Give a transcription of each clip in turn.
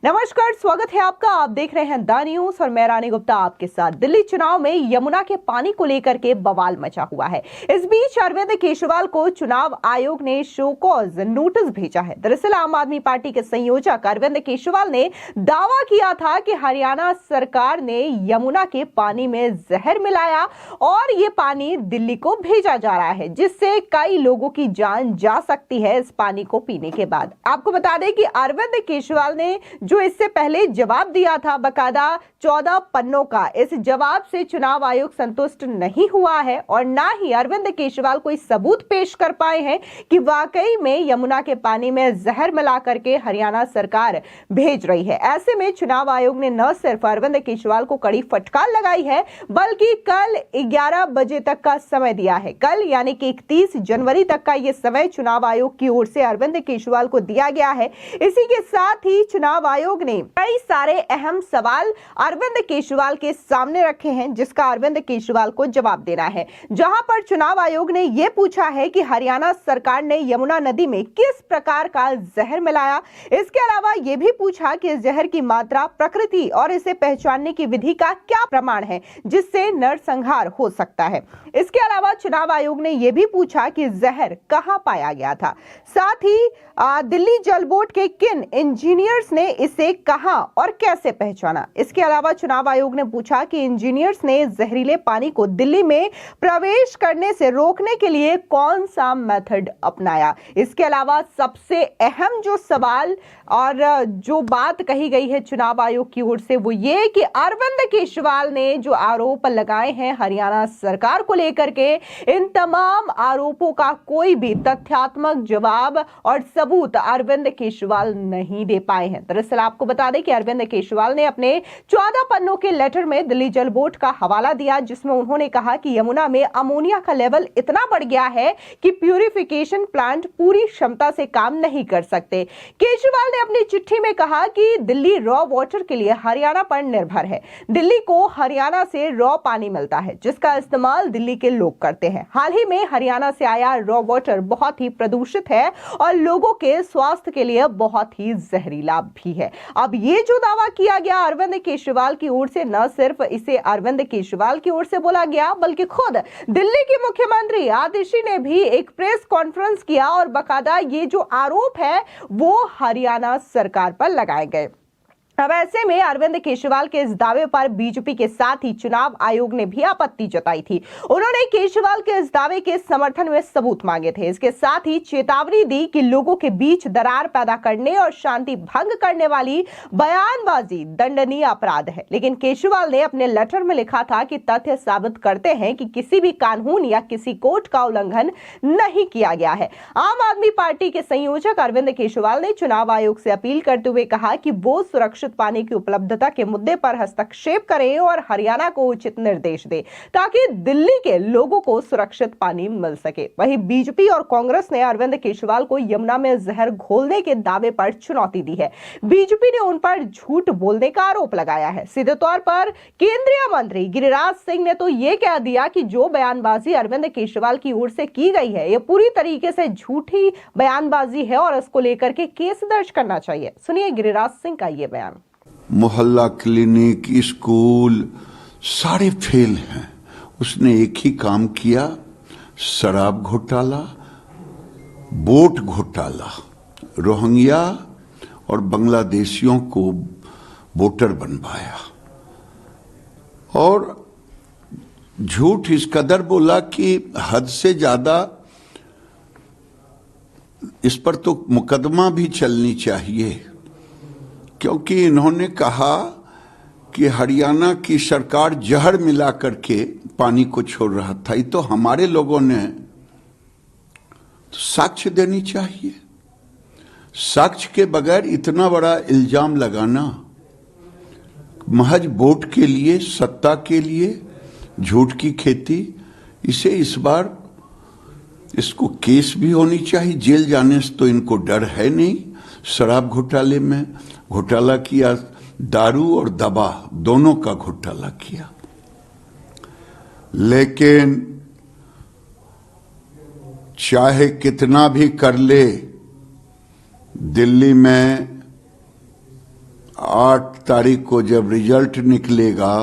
नमस्कार, स्वागत है आपका। आप देख रहे हैं द न्यूज और मैं रानी गुप्ता आपके साथ। दिल्ली चुनाव में यमुना के पानी को लेकर के बवाल मचा हुआ है। इस बीच अरविंद केजरीवाल को चुनाव आयोग ने शो कॉज नोटिस भेजा है। दरअसल आम आदमी पार्टी के संयोजक अरविंद केजरीवाल ने दावा किया था कि हरियाणा सरकार ने यमुना के पानी में जहर मिलाया और ये पानी दिल्ली को भेजा जा रहा है, जिससे कई लोगों की जान जा सकती है इस पानी को पीने के बाद। आपको बता दें कि अरविंद केजरीवाल ने जो इससे पहले जवाब दिया था बकायदा 14 पन्नों का, इस जवाब से चुनाव आयोग संतुष्ट नहीं हुआ है और ना ही अरविंद केजरीवाल कोई सबूत पेश कर पाए हैं कि वाकई में यमुना के पानी में जहर मिला करके हरियाणा सरकार भेज रही है। ऐसे में चुनाव आयोग ने न सिर्फ अरविंद केजरीवाल को कड़ी फटकार लगाई है, बल्कि कल 11 बजे तक का समय दिया है। कल यानी कि 31 जनवरी तक का यह समय चुनाव आयोग की ओर से अरविंद केजरीवाल को दिया गया है। इसी के साथ ही चुनाव आयोग ने कई सारे अहम सवाल अरविंद केजरीवाल के सामने रखे हैं, जिसका अरविंद केजरीवाल को जवाब देना है। जहां पर चुनाव आयोग ने यह पूछा है कि हरियाणा सरकार ने यमुना नदी में किस प्रकार का जहर मिलाया। इसके अलावा यह भी पूछा कि जहर की मात्रा, प्रकृति और इसे पहचानने की विधि का क्या प्रमाण है जिससे नरसंहार हो सकता है। इसके अलावा चुनाव आयोग ने यह भी पूछा कि जहर कहां पाया गया था। साथ ही दिल्ली जल बोर्ड के किन इंजीनियर्स ने इसे कहां और कैसे पहचाना। इसके अलावा चुनाव आयोग ने पूछा कि इंजीनियर्स ने जहरीले पानी को दिल्ली में प्रवेश करने से रोकने के लिए कौन सा मेथड अपनाया। इसके अलावा सबसे अहम जो सवाल और जो बात कही गई है चुनाव आयोग की ओर से वो ये कि अरविंद केजरीवाल ने जो आरोप लगाए हैं हरियाणा सरकार को लेकर के, इन तमाम आरोपों का कोई भी तथ्यात्मक जवाब और सबूत अरविंद केजरीवाल नहीं दे पाए हैं। दरअसल आपको बता दें कि अरविंद केजरीवाल ने अपने 14 पन्नों के लेटर में दिल्ली जल बोर्ड का हवाला दिया, जिसमें उन्होंने कहा कि यमुना में अमोनिया का लेवल इतना बढ़ गया है कि प्यूरिफिकेशन प्लांट पूरी क्षमता से काम नहीं कर सकते। केजरीवाल ने अपनी चिट्ठी में कहा कि दिल्ली रॉ वाटर के लिए हरियाणा पर निर्भर है। दिल्ली को हरियाणा से रॉ पानी मिलता है जिसका इस्तेमाल दिल्ली के लोग करते हैं। हाल ही में हरियाणा से आया रॉ वाटर बहुत ही प्रदूषित है और लोगों के स्वास्थ्य के लिए बहुत ही जहरीला भी है। अब ये जो दावा किया गया अरविंद केजरीवाल की ओर से, न सिर्फ इसे अरविंद केजरीवाल की ओर से बोला गया बल्कि खुद दिल्ली के मुख्यमंत्री आतिशी ने भी एक प्रेस कॉन्फ्रेंस किया और बकायदा ये जो आरोप है वो हरियाणा सरकार पर लगाए गए। अब ऐसे में अरविंद केजरीवाल के इस दावे पर बीजेपी के साथ ही चुनाव आयोग ने भी आपत्ति जताई थी। उन्होंने केजरीवाल के इस दावे के समर्थन में सबूत मांगे थे। इसके साथ ही चेतावनी दी कि लोगों के बीच दरार पैदा करने और शांति भंग करने वाली बयानबाजी दंडनीय अपराध है। लेकिन केजरीवाल ने अपने लेटर में लिखा था कि तथ्य साबित करते हैं कि किसी भी कानून या किसी कोर्ट का उल्लंघन नहीं किया गया है। आम आदमी पार्टी के संयोजक अरविंद केजरीवाल ने चुनाव आयोग से अपील करते हुए कहा कि वो सुरक्षित पानी की उपलब्धता के मुद्दे पर हस्तक्षेप करें और हरियाणा को उचित निर्देश दे ताकि दिल्ली के लोगों को सुरक्षित पानी मिल सके। वहीं बीजेपी और कांग्रेस ने अरविंद केजरीवाल को यमुना में जहर घोलने के दावे पर चुनौती दी है। बीजेपी ने उन पर झूठ बोलने का आरोप लगाया है। सीधे तौर पर केंद्रीय मंत्री गिरिराज सिंह ने तो यह कह दिया कि जो बयानबाजी अरविंद केजरीवाल की ओर से की गई है यह पूरी तरीके से झूठी बयानबाजी है और इसको लेकर के केस दर्ज करना चाहिए। सुनिए गिरिराज सिंह का यह बयान। मोहल्ला क्लिनिक, स्कूल सारे फेल हैं। उसने एक ही काम किया, शराब घोटाला, वोट घोटाला, रोहिंग्या और बांग्लादेशियों को वोटर बनवाया और झूठ इस कदर बोला कि हद से ज्यादा। इस पर तो मुकदमा भी चलनी चाहिए, क्योंकि इन्होंने कहा कि हरियाणा की सरकार जहर मिला करके पानी को छोड़ रहा था। ये तो हमारे लोगों ने साक्ष्य देनी चाहिए। साक्ष्य के बगैर इतना बड़ा इल्जाम लगाना, महज वोट के लिए, सत्ता के लिए झूठ की खेती, इसे इस बार इसको केस भी होनी चाहिए। जेल जाने से तो इनको डर है नहीं। शराब घोटाले में घोटाला किया, दारू और दवा दोनों का घोटाला किया। लेकिन चाहे कितना भी कर ले, दिल्ली में 8 तारीख को जब रिजल्ट निकलेगा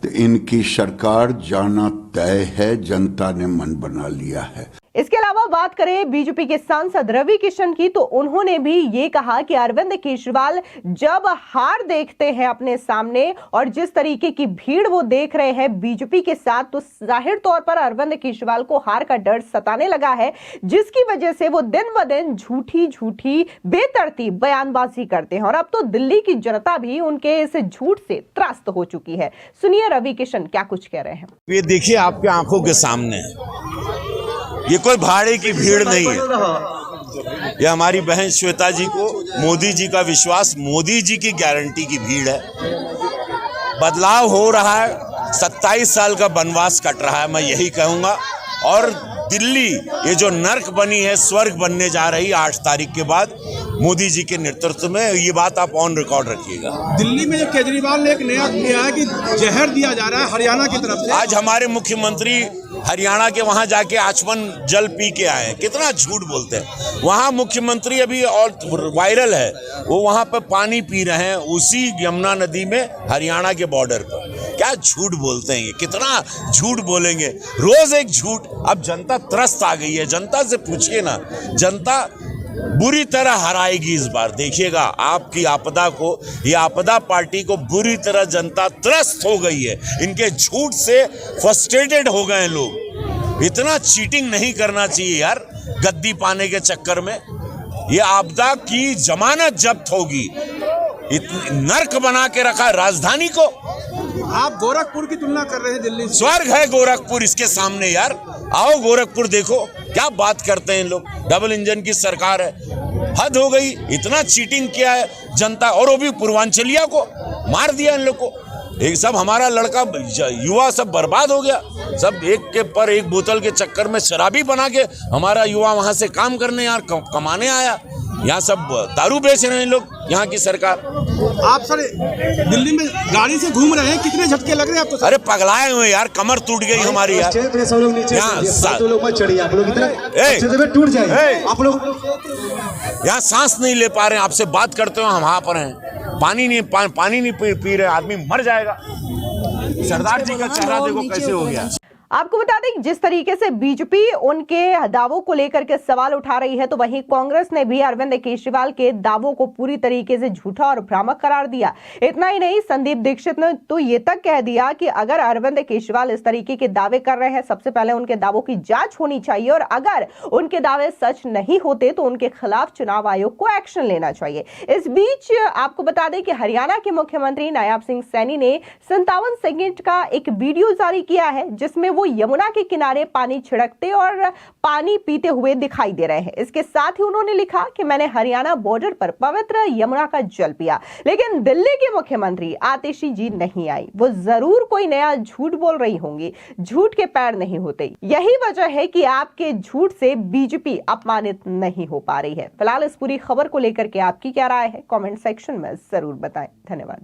तो इनकी सरकार जाना तय है, जनता ने मन बना लिया है। इसके अलावा बात करें बीजेपी के सांसद रवि किशन की, तो उन्होंने भी ये कहा कि अरविंद केजरीवाल जब हार देखते हैं अपने सामने और जिस तरीके की भीड़ वो देख रहे हैं बीजेपी के साथ, तो जाहिर तौर पर अरविंद केजरीवाल को हार का डर सताने लगा है, जिसकी वजह से वो दिन ब दिन झूठी बेतरतीब बयानबाजी करते हैं। और अब तो दिल्ली की जनता भी उनके इस झूठ से त्रस्त हो चुकी है। सुनिए रवि किशन क्या कुछ कह रहे हैं। ये देखिए आपके आंखों के सामने, ये कोई भाड़े की भीड़ नहीं है। ये हमारी बहन श्वेता जी को मोदी जी का विश्वास, मोदी जी की गारंटी की भीड़ है। बदलाव हो रहा है, 27 साल का वनवास कट रहा है, मैं यही कहूंगा। और दिल्ली ये जो नर्क बनी है, स्वर्ग बनने जा रही है 8 तारीख के बाद मोदी जी के नेतृत्व में। ये बात आप ऑन रिकॉर्ड रखिएगा। दिल्ली में केजरीवाल ने एक नया किया है कि जहर दिया जा रहा है हरियाणा की तरफ से। आज हमारे मुख्यमंत्री हरियाणा के वहां जाके आचमन जल पी के आए हैं। कितना झूठ बोलते हैं। वहां मुख्यमंत्री अभी और वायरल है, वो वहां पे पानी पी रहे हैं उसी यमुना नदी में, हरियाणा के बॉर्डर पर। क्या झूठ बोलते हैं ये, कितना झूठ बोलेंगे, रोज एक झूठ। अब जनता त्रस्त आ गई है, जनता से पूछिए ना, जनता बुरी तरह हराएगी इस बार। देखिएगा आपकी आपदा को, ये आपदा पार्टी को बुरी तरह जनता त्रस्त हो गई है। इनके झूठ से फ्रस्ट्रेटेड हो गए लोग। इतना चीटिंग नहीं करना चाहिए यार, गद्दी पाने के चक्कर में। ये आपदा की जमानत जब्त होगी। नर्क बना के रखा राजधानी को। आप गोरखपुर की तुलना कर रहे हैं दिल्ली से। स्वर्ग है गोरखपुर इसके सामने यार। आओ गोरखपुर देखो, क्या बात करते हैं लोग। डबल इंजन की सरकार है, हद हो गई। इतना चीटिंग किया है जनता, और वो भी पूर्वांचलिया को मार दिया इन लोग को। एक सब हमारा लड़का युवा सब बर्बाद हो गया। सब एक के पर एक बोतल के चक्कर में शराबी बना के हमारा युवा वहां से काम करने यार कमाने आया। यहाँ सब दारू बेच रहे हैं लोग, यहाँ की सरकार। आप सर दिल्ली में गाड़ी से घूम रहे हैं, कितने झटके लग रहे हैं आपको सर? अरे पगलाए हुए यार, कमर टूट गई हमारी यार। यहाँ सांस नहीं ले पा रहे हैं, आपसे बात करते हो हम वहां पर हैं। पानी नहीं पी रहे, आदमी मर जाएगा। सरदार जी का चेहरा देखो कैसे हो गया। आपको बता दें जिस तरीके से बीजेपी उनके दावों को लेकर के सवाल उठा रही है, तो वहीं कांग्रेस ने भी अरविंद केजरीवाल के दावों को पूरी तरीके से झूठा और भ्रामक करार दिया। इतना ही नहीं, संदीप दीक्षित ने तो ये तक कह दिया कि अगर अरविंद केजरीवाल इस तरीके के दावे कर रहे हैं, सबसे पहले उनके दावों की जांच होनी चाहिए और अगर उनके दावे सच नहीं होते तो उनके खिलाफ चुनाव आयोग को एक्शन लेना चाहिए। इस बीच आपको बता दें कि हरियाणा के मुख्यमंत्री नायब सिंह सैनी ने 57 सेकेंड का एक वीडियो जारी किया है, जिसमें वो यमुना के किनारे पानी छिड़कते और पानी पीते हुए दिखाई दे रहे हैं। इसके साथ ही उन्होंने लिखा कि मैंने हरियाणा बॉर्डर पर पवित्र यमुना का जल पिया, लेकिन दिल्ली के मुख्यमंत्री आतिशी जी नहीं आई। वो जरूर कोई नया झूठ बोल रही होंगी। झूठ के पैर नहीं होते, यही वजह है कि आपके झूठ से बीजेपी अपमानित नहीं हो पा रही है। फिलहाल इस पूरी खबर को लेकर के आपकी क्या राय है, कमेंट सेक्शन में जरूर बताएं। धन्यवाद।